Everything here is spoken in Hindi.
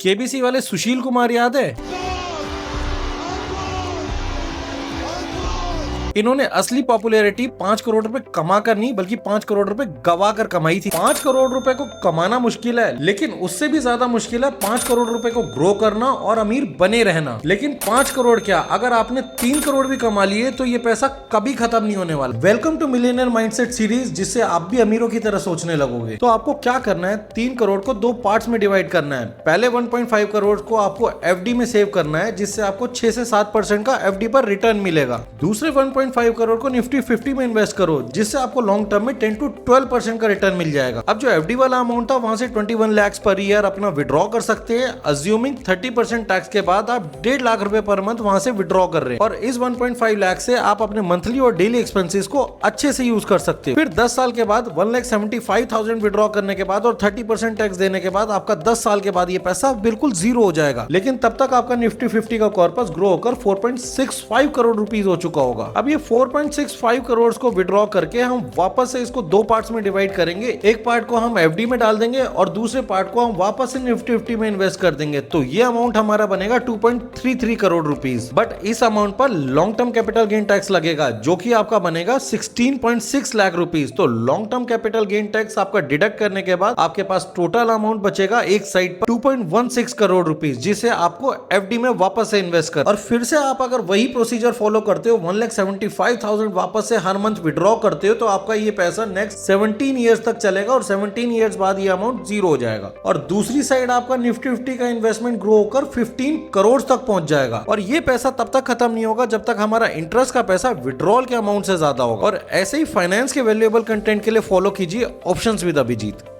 केबीसी वाले सुशील कुमार याद है? इन्होंने असली पॉपुलैरिटी 5 करोड़ रुपए कमा कर नहीं बल्कि 5 करोड़ रुपए गवा कर कमाई थी। 5 करोड़ रुपए को कमाना मुश्किल है, लेकिन उससे भी ज्यादा मुश्किल है 5 करोड़ रुपए को ग्रो करना और अमीर बने रहना। लेकिन 5 करोड़ क्या, अगर आपने 3 करोड़ भी कमा लिए तो ये पैसा कभी खत्म नहीं होने वाला। Welcome to millionaire mindset series, जिससे आप भी अमीरों की तरह सोचने लगोगे। तो आपको क्या करना है, 3 करोड़ को 2 पार्ट्स में डिवाइड करना है। पहले 1.5 करोड़ को आपको एफडी में सेव करना है, जिससे आपको 6 से 7% का एफडी पर रिटर्न मिलेगा। दूसरे 1.5 करोड़ को निफ्टी 50 में इन्वेस्ट करो, जिससे आपको लॉन्ग टर्म में 10 to 12% का रिटर्न मिल जाएगा। अब जो एफडी वाला अमाउंट था, वहां से 21 लाख पर ईयर अपना विड्रॉ कर सकते हैं। अज्यूमिंग 30% टैक्स के बाद आप 1.5 लाख रुपए पर मंथ वहां से विड्रॉ कर रहे हैं, और इस 1.5 लाख से आप अपने मंथली और डेली एक्सपेंसेस को अच्छे से यूज कर सकते हैं। फिर 10 साल के बाद 1,75,000 विड्रॉ करने के बाद और 30% टैक्स देने के बाद आपका 10 साल के बाद ये पैसा बिल्कुल जीरो हो जाएगा। लेकिन तब तक आपका निफ्टी 50 का कॉर्पस ग्रो होकर 4.65 करोड़ रुपीस हो चुका होगा। अब ये 4.65 करोड़ को विड्रॉ करके हम वापस से इसको 2 पार्ट्स में डिवाइड करेंगे। एक पार्ट को हम एफडी में डाल देंगे और दूसरे पार्ट को हम वापस से निफ्टी 50 में इन्वेस्ट कर देंगे। तो ये अमाउंट हमारा बनेगा 2.33 करोड़ रुपीस। बट इस अमाउंट पर long term capital gain tax लगेगा, जो कि आपका बनेगा 16.6 लाख रुपीस। तो long term capital gain tax आपका डिडक्ट करने के बाद आपके पास टोटल अमाउंट बचेगा एक साइड पर 2.16 करोड़ रुपीस, जिसे आपको एफडी में वापस से इन्वेस्ट कर, और फिर से आप अगर वही प्रोसीजर फॉलो करते हो, 1,75,000 वापस से हर मंथ विड्रॉ करते हो, तो आपका ये पैसा नेक्स्ट 17 इयर्स तक चलेगा और 17 इयर्स बाद ये अमाउंट जीरो हो जाएगा। और दूसरी साइड आपका निफ्टी 50 का इन्वेस्टमेंट ग्रो होकर 15 करोड़ तक पहुंच जाएगा। और ये पैसा तब तक खत्म नहीं होगा जब तक हमारा इंटरेस्ट का पैसा विड्रॉल के अमाउंट से ज्यादा होगा। और ऐसे ही फाइनेंस के वैल्यूएबल कंटेंट के लिए फॉलो कीजिए ऑप्शंस विद अभिजीत।